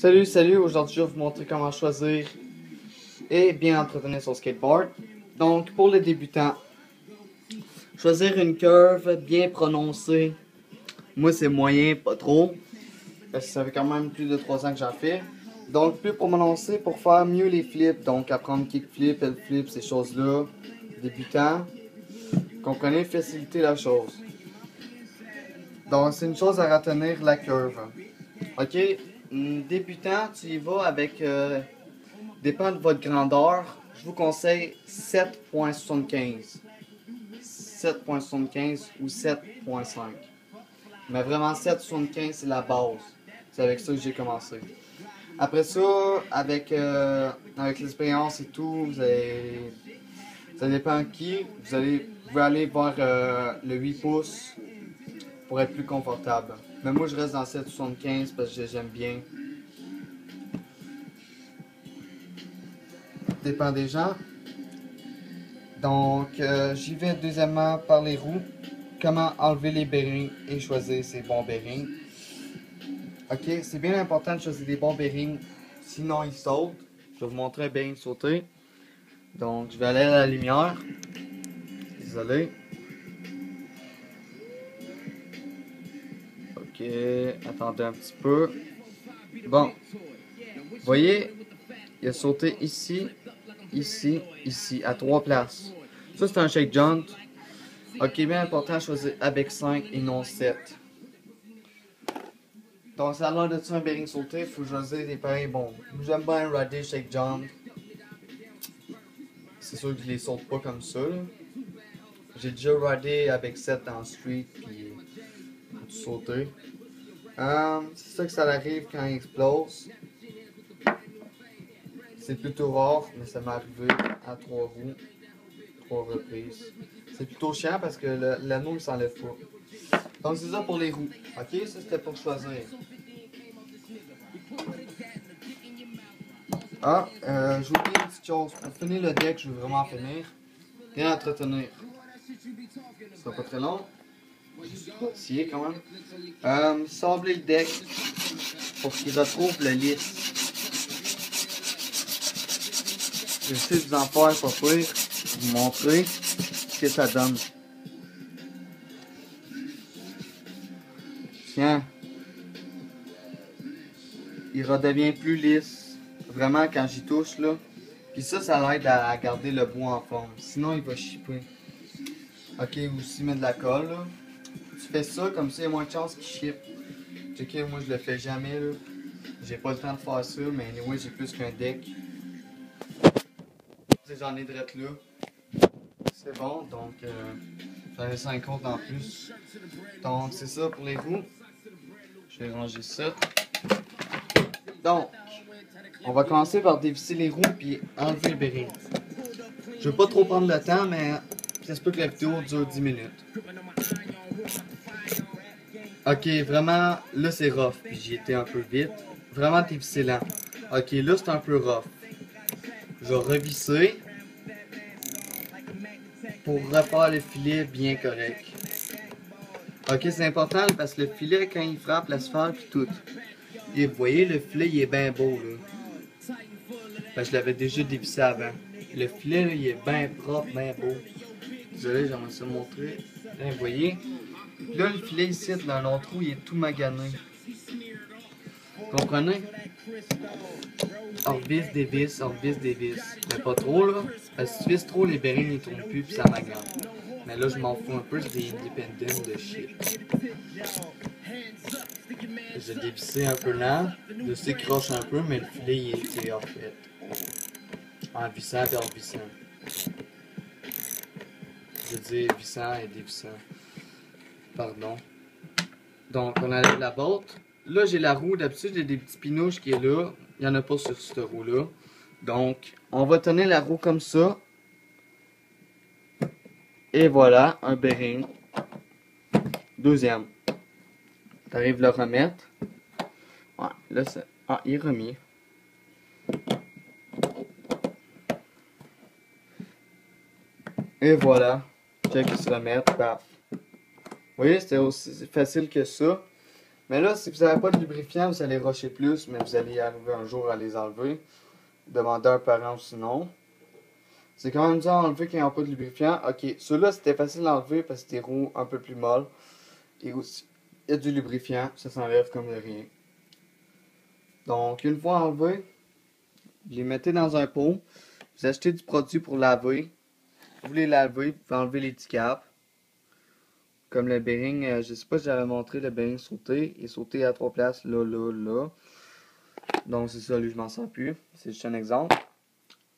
Salut, aujourd'hui je vais vous montrer comment choisir et bien entretenir son skateboard. Donc pour les débutants, choisir une curve bien prononcée. Moi c'est moyen, pas trop, parce que ça fait quand même plus de 3 ans que j'en fais. Donc plus prononcé pour faire mieux les flips, donc apprendre kickflip, L-flip, ces choses-là. Débutant, comprenez, faciliter la chose. Donc c'est une chose à retenir, la curve. Ok, débutant, tu y vas avec, dépend de votre grandeur, je vous conseille 7.75. 7.75 ou 7.5. Mais vraiment 7.75 c'est la base. C'est avec ça que j'ai commencé. Après ça, avec l'expérience et tout, ça dépend qui. Vous pouvez aller voir le 8 pouces pour être plus confortable. Mais moi je reste dans 7.75 parce que j'aime bien. Dépend des gens. Donc j'y vais deuxièmement par les roues. Comment enlever les bearings et choisir ces bons bearings. Ok, c'est bien important de choisir des bons bearings, sinon ils sautent. Je vais vous montrer un bearing sauté. Donc je vais aller à la lumière. Désolé. Ok, attendez un petit peu. Bon, vous voyez, il a sauté ici, ici, ici, à 3 places. Ça c'est un shake jump. Ok, bien important de choisir avec 5 et non 7. Donc, ça a l'air de ça un bearing sauté, il faut choisir des pareils bons. J'aime bien rider shake jump. C'est sûr que je les saute pas comme ça. J'ai déjà ridé avec 7 dans le street, puis tout sauter. C'est ça que ça arrive quand il explose. C'est plutôt rare, mais ça m'est arrivé à 3 roues, 3 reprises. C'est plutôt chiant parce que l'anneau il s'enlève pas. Donc c'est ça pour les roues. Ok, ça c'était pour choisir. J'ai oublié une petite chose. Pour finir le deck, je veux vraiment finir. Bien entretenir. Ça sera pas très long. Essayer quand même. Sabler le deck pour qu'il retrouve le lisse. J'essaie de vous en faire pas pire. Vous montrer ce que ça donne. Tiens. Il redevient plus lisse. Vraiment quand j'y touche là. Puis ça l'aide à garder le bois en forme. Sinon il va chipper. Ok, aussi mettre de la colle là. Tu fais ça comme ça, il y a moins de chances qu'il chip. Ok, moi je le fais jamais là. J'ai pas le temps de faire ça, mais anyway, j'ai plus qu'un deck. J'en ai direct là. C'est bon, donc j'en ai 5 autres en plus. Donc c'est ça pour les roues. Je vais ranger ça. Donc, on va commencer par dévisser les roues puis enlever le bearing. Je vais pas trop prendre le temps, mais ça se peut que la vidéo dure 10 minutes. Ok, vraiment, là c'est rough, puis j'ai été un peu vite. Vraiment dévisser lent. Ok, là c'est un peu rough. Je vais revisser pour refaire le filet bien correct. Ok, c'est important parce que le filet, quand il frappe l'asphalte et tout, et vous voyez, le filet il est bien beau là. Parce que je l'avais déjà dévissé avant. Le filet là, il est bien propre, bien beau. Désolé, j'aimerais ça montrer. Là, vous voyez. Là, le filet ici, dans le trou, il est tout magané. Comprenez? Orvis des vis, orvis des vis. Mais pas trop là. Parce que si tu vises trop, les bearings ils tournent plus puis ça magane. Mais là, je m'en fous un peu, c'est des independent de shit. J'ai dévissé un peu lent. Je sais qu'il croche un peu, mais le filet il est en fait. En vissant et en vissant. Je dis vissant et dévissant. Pardon. Donc, on enlève la botte. Là, j'ai la roue. D'habitude, j'ai des petits pinouches qui est là. Il n'y en a pas sur cette roue-là. Donc, on va tenir la roue comme ça. Et voilà, un bearing. Deuxième. T'arrives à le remettre. Ouais, là, c'est... Ah, il est remis. Et voilà. Check se remettre. Paf. Vous voyez, c'était aussi facile que ça. Mais là, si vous n'avez pas de lubrifiant, vous allez rusher plus, mais vous allez arriver un jour à les enlever. Demandez à un parent sinon. C'est quand même dur à enlever quand ils n'ont pas de lubrifiant. Ok, ceux-là, c'était facile à enlever parce que c'était des roues un peu plus molles. Et aussi, il y a du lubrifiant, ça s'enlève comme de rien. Donc, une fois enlevé, vous les mettez dans un pot. Vous achetez du produit pour laver. Vous les lavez, vous pouvez enlever les petits câbles. Comme le bearing, je sais pas si j'avais montré le bearing sauté. Il est sauté à 3 places, là, là, là. Donc c'est ça, lui je m'en sers plus. C'est juste un exemple.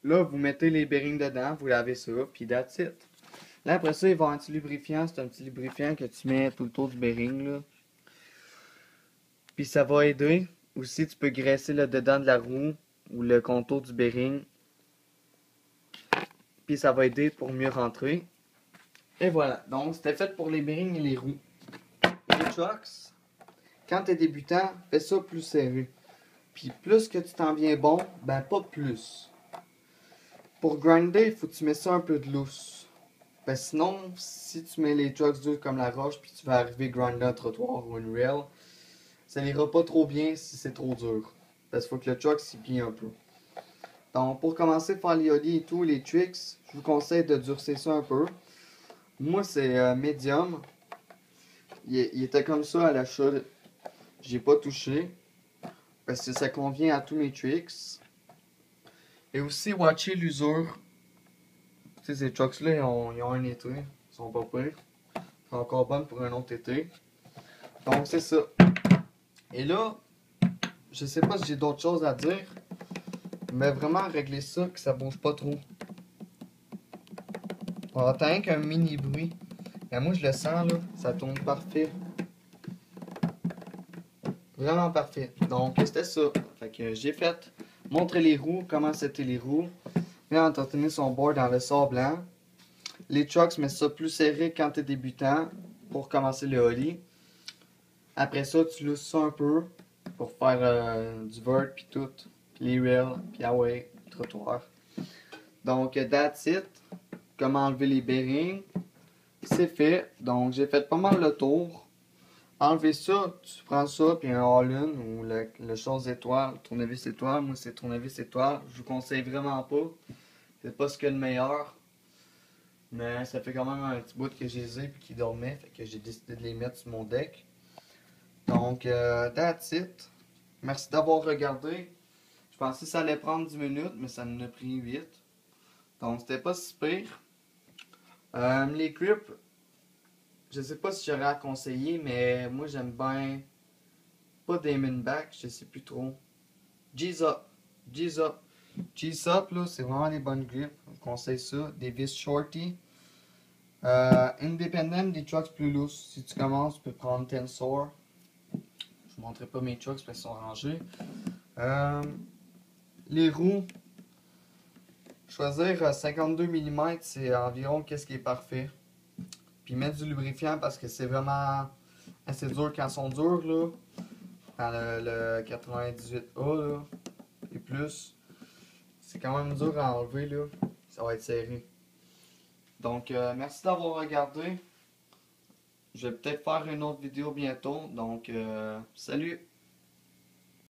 Là, vous mettez les bearings dedans, vous lavez ça, puis that's it. Là, après ça, il va avoir un petit lubrifiant. C'est un petit lubrifiant que tu mets tout le tour du bearing, là. Puis ça va aider. Aussi, tu peux graisser le dedans de la roue ou le contour du bearing. Puis ça va aider pour mieux rentrer. Et voilà. Donc, c'était fait pour les bearings et les roues. Les trucks, quand tu es débutant, fais ça plus serré. Puis plus que tu t'en viens bon, ben pas plus. Pour grinder, il faut que tu mets ça un peu de loose. Ben sinon, si tu mets les trucks durs comme la roche, puis tu vas arriver grinder un trottoir ou une rail, ça n'ira pas trop bien si c'est trop dur. Parce qu'il faut que le truck s'y plie un peu. Donc pour commencer à faire les ollies et tout, les tricks, je vous conseille de durcir ça un peu. Moi c'est medium. Il était comme ça à l'achat. J'ai pas touché. Parce que ça convient à tous mes tricks. Et aussi, watcher l'usure. Tu sais, ces trucks-là, ils ont un été. Ils sont pas pires. Ils sont encore bonnes pour un autre été. Donc, c'est ça. Et là, je sais pas si j'ai d'autres choses à dire. Mais vraiment, régler ça, que ça bouge pas trop. On entend rien qu'un mini bruit. Mais moi, je le sens, là. Ça tourne parfait. Vraiment parfait. Donc, c'était ça. Fait que j'ai fait montrer les roues, comment c'était les roues. Bien entretenir son board dans le sort blanc. Les trucks, mets ça plus serré quand tu es débutant pour commencer le ollie. Après ça, tu lousses ça un peu pour faire du vert puis tout. Les rails, puis ah ouais, trottoir. Donc, that's it. Comment enlever les bearings. C'est fait. Donc, j'ai fait pas mal le tour. Enlever ça, tu prends ça, puis un all-in ou le chose étoile, tournevis étoile. Moi, c'est tournevis étoile. Je vous conseille vraiment pas. C'est pas ce qu'il y a de meilleur. Mais ça fait quand même un petit bout que j'ai les ai puis qui dormaient. Fait que j'ai décidé de les mettre sur mon deck. Donc, that's it. Merci d'avoir regardé. Je pensais que ça allait prendre 10 minutes, mais ça en a pris 8. Donc, c'était pas si pire. Les grips, je sais pas si j'aurais à conseiller, mais moi j'aime bien. Pas Diamondback, je sais plus trop. G-Up. G-Up. G-Up, là, c'est vraiment les bonnes grips. Je vous conseille ça. Des vis shorty. Independent, des trucks plus lousses. Si tu commences, tu peux prendre Tensor. Je ne montrerai pas mes trucks parce qu'ils sont rangés. Les roues, choisir 52 mm, c'est environ qu'est-ce qui est parfait. Puis mettre du lubrifiant parce que c'est vraiment assez dur quand ils sont durs, là. Quand le 98A, là, et plus, c'est quand même dur à enlever, là. Ça va être serré. Donc, merci d'avoir regardé. Je vais peut-être faire une autre vidéo bientôt. Donc, salut!